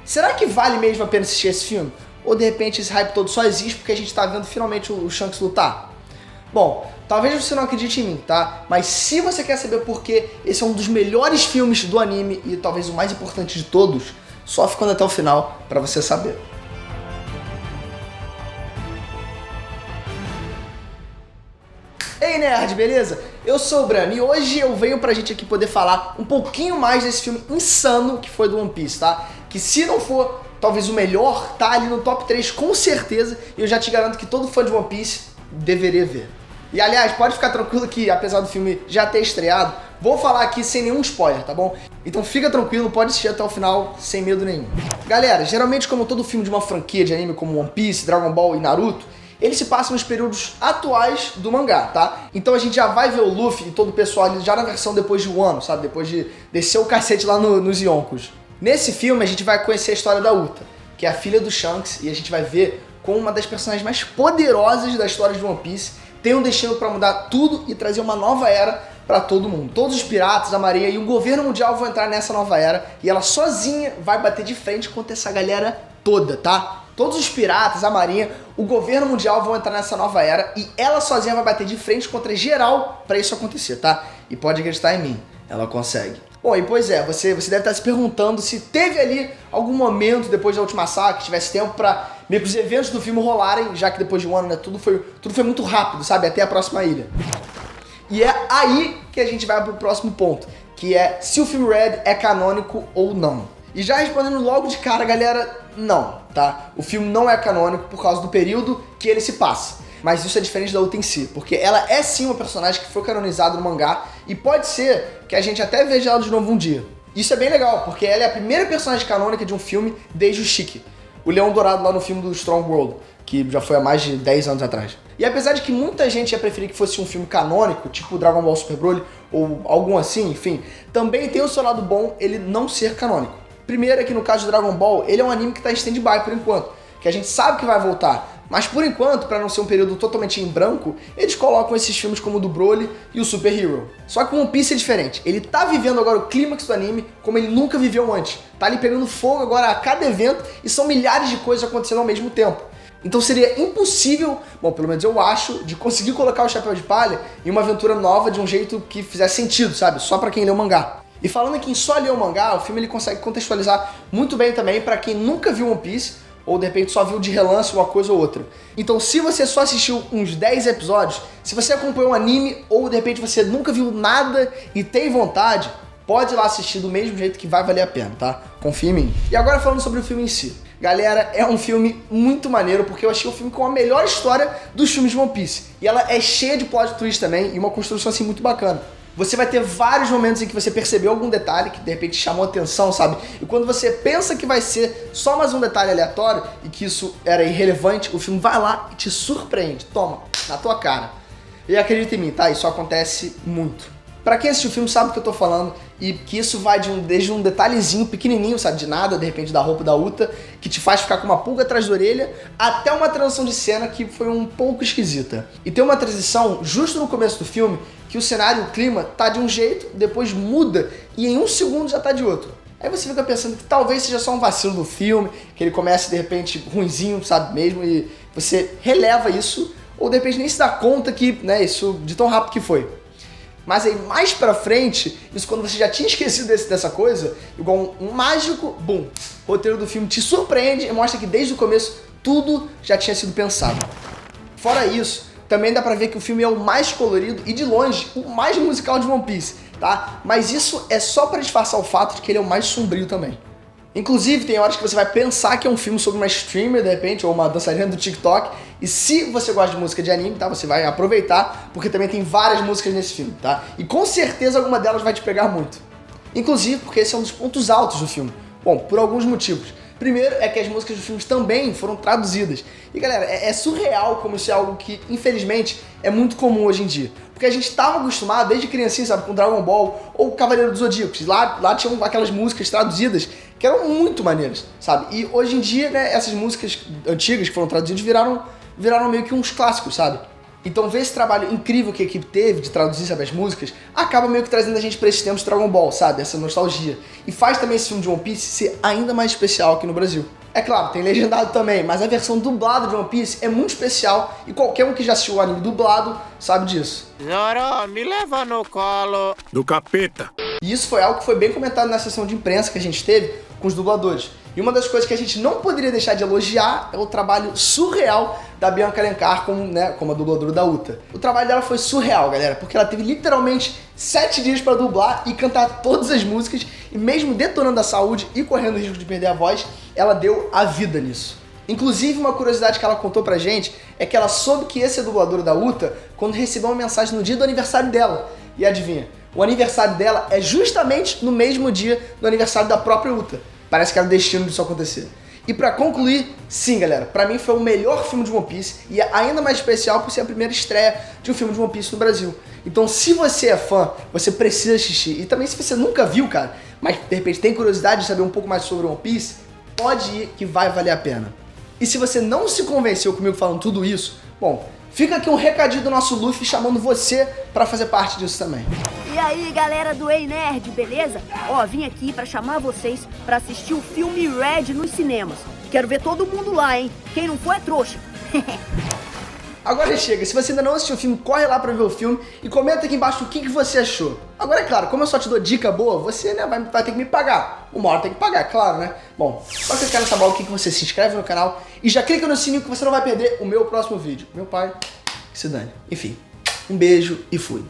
será que vale mesmo a pena assistir esse filme? Ou de repente esse hype todo só existe porque a gente tá vendo finalmente o Shanks lutar? Bom, talvez você não acredite em mim, tá? Mas se você quer saber por que esse é um dos melhores filmes do anime e talvez o mais importante de todos, só ficando até o final pra você saber. Ei nerd, beleza? Eu sou o Brano e hoje eu venho pra gente aqui poder falar um pouquinho mais desse filme insano que foi do One Piece, tá? Que se não for talvez o melhor, tá ali no top 3 com certeza, e eu já te garanto que todo fã de One Piece deveria ver. E aliás, pode ficar tranquilo que apesar do filme já ter estreado, vou falar aqui sem nenhum spoiler, tá bom? Então fica tranquilo, pode assistir até o final sem medo nenhum. Galera, geralmente como todo filme de uma franquia de anime como One Piece, Dragon Ball e Naruto, ele se passa nos períodos atuais do mangá, tá? Então a gente já vai ver o Luffy e todo o pessoal ali já na versão depois de Wano, sabe? Depois de descer o cacete lá nos Yonkos. Nesse filme a gente vai conhecer a história da Uta, que é a filha do Shanks, e a gente vai ver como uma das personagens mais poderosas da história de One Piece tem um destino pra mudar tudo e trazer uma nova era pra todo mundo. Todos os piratas, a marinha e o governo mundial vão entrar nessa nova era e ela sozinha vai bater de frente contra essa galera toda, tá? Todos os piratas, a marinha, o governo mundial vão entrar nessa nova era e ela sozinha vai bater de frente contra geral pra isso acontecer, tá? E pode acreditar em mim, ela consegue. Bom, e pois é, você deve estar se perguntando se teve ali algum momento depois da última saga que tivesse tempo pra meio que os eventos do filme rolarem, já que depois de um ano, né, tudo foi muito rápido, sabe? Até a próxima ilha. E é aí que a gente vai pro próximo ponto, que é se o filme Red é canônico ou não. E já respondendo logo de cara, galera, não, tá? O filme não é canônico por causa do período que ele se passa. Mas isso é diferente da Uta em si, porque ela é sim uma personagem que foi canonizada no mangá e pode ser que a gente até veja ela de novo um dia. Isso é bem legal, porque ela é a primeira personagem canônica de um filme desde o Shiki, o Leão Dourado lá no filme do Strong World, que já foi há mais de 10 anos atrás. E apesar de que muita gente ia preferir que fosse um filme canônico, tipo Dragon Ball Super Broly ou algum assim, enfim, também tem o seu lado bom ele não ser canônico. Primeiro é que no caso de Dragon Ball, ele é um anime que tá em stand-by por enquanto, que a gente sabe que vai voltar. Mas por enquanto, para não ser um período totalmente em branco, eles colocam esses filmes como o do Broly e o Super Hero. Só que o One Piece é diferente. Ele tá vivendo agora o clímax do anime como ele nunca viveu antes. Tá ali pegando fogo agora a cada evento e são milhares de coisas acontecendo ao mesmo tempo. Então seria impossível, bom, pelo menos eu acho, de conseguir colocar o Chapéu de Palha em uma aventura nova de um jeito que fizesse sentido, sabe? Só pra quem lê o mangá. E falando em quem só lê o mangá, o filme ele consegue contextualizar muito bem também pra quem nunca viu One Piece, ou de repente só viu de relance uma coisa ou outra. Então se você só assistiu uns 10 episódios, se você acompanhou um anime ou de repente você nunca viu nada e tem vontade, pode ir lá assistir do mesmo jeito que vai valer a pena, tá? Confia em mim. E agora falando sobre o filme em si. Galera, é um filme muito maneiro porque eu achei o filme com a melhor história dos filmes de One Piece. E ela é cheia de plot twist também e uma construção assim muito bacana. Você vai ter vários momentos em que você percebeu algum detalhe que de repente chamou atenção, sabe? E quando você pensa que vai ser só mais um detalhe aleatório e que isso era irrelevante, o filme vai lá e te surpreende. Toma, na tua cara. E acredita em mim, tá? Isso acontece muito. Pra quem assistiu o filme sabe o que eu tô falando e que isso vai desde um detalhezinho pequenininho, sabe? De nada, de repente da roupa da Uta, que te faz ficar com uma pulga atrás da orelha, até uma transição de cena que foi um pouco esquisita. E tem uma transição justo no começo do filme que o cenário, o clima, tá de um jeito, depois muda e em um segundo já tá de outro. Aí você fica pensando que talvez seja só um vacilo do filme, que ele comece de repente ruinzinho, sabe mesmo, e você releva isso, ou de repente nem se dá conta que, né, isso de tão rápido que foi. Mas aí mais pra frente, isso quando você já tinha esquecido dessa coisa, igual um mágico, bum, o roteiro do filme te surpreende e mostra que desde o começo tudo já tinha sido pensado. Fora isso, também dá pra ver que o filme é o mais colorido e de longe o mais musical de One Piece, tá? Mas isso é só pra disfarçar o fato de que ele é o mais sombrio também. Inclusive, tem horas que você vai pensar que é um filme sobre uma streamer, de repente, ou uma dançarina do TikTok. E se você gosta de música de anime, tá? Você vai aproveitar, porque também tem várias músicas nesse filme, tá? E com certeza alguma delas vai te pegar muito. Inclusive, porque esse é um dos pontos altos do filme. Bom, por alguns motivos. Primeiro é que as músicas dos filmes também foram traduzidas. E galera, é surreal como isso é algo que, infelizmente, é muito comum hoje em dia. Porque a gente estava acostumado desde criancinha, sabe, com Dragon Ball ou Cavaleiro dos Zodíacos. Lá tinham aquelas músicas traduzidas que eram muito maneiras, sabe? E hoje em dia, né, essas músicas antigas que foram traduzidas viraram meio que uns clássicos, sabe? Então ver esse trabalho incrível que a equipe teve de traduzir, sabe, as músicas, acaba meio que trazendo a gente pra esses tempos de Dragon Ball, sabe? Essa nostalgia. E faz também esse filme de One Piece ser ainda mais especial aqui no Brasil. É claro, tem legendado também, mas a versão dublada de One Piece é muito especial e qualquer um que já assistiu o anime dublado sabe disso. Zoro, me leva no colo do capeta. E isso foi algo que foi bem comentado na sessão de imprensa que a gente teve com os dubladores. E uma das coisas que a gente não poderia deixar de elogiar é o trabalho surreal da Bianca Alencar como a dubladora da Uta. O trabalho dela foi surreal, galera, porque ela teve literalmente 7 dias para dublar e cantar todas as músicas, e mesmo detonando a saúde e correndo o risco de perder a voz, ela deu a vida nisso. Inclusive, uma curiosidade que ela contou pra gente é que ela soube que ia ser dubladora da Uta quando recebeu uma mensagem no dia do aniversário dela. E adivinha? O aniversário dela é justamente no mesmo dia do aniversário da própria Uta. Parece que era o destino disso acontecer. E pra concluir, sim, galera, pra mim foi o melhor filme de One Piece e é ainda mais especial por ser a primeira estreia de um filme de One Piece no Brasil. Então, se você é fã, você precisa assistir. E também, se você nunca viu, cara, mas de repente tem curiosidade de saber um pouco mais sobre One Piece, pode ir que vai valer a pena. E se você não se convenceu comigo falando tudo isso, bom, fica aqui um recadinho do nosso Luffy chamando você pra fazer parte disso também. E aí, galera do Ei Nerd, beleza? Ó, vim aqui pra chamar vocês pra assistir o filme Red nos cinemas. Quero ver todo mundo lá, hein? Quem não for é trouxa. Agora chega, se você ainda não assistiu o filme, corre lá pra ver o filme e comenta aqui embaixo o que você achou. Agora, é claro, como eu só te dou dica boa, você vai ter que me pagar. Uma hora tem que pagar, claro, né? Bom, só clicar nessa bola aqui que você se inscreve no canal e já clica no sininho que você não vai perder o meu próximo vídeo. Meu pai, que se dane. Enfim, um beijo e fui.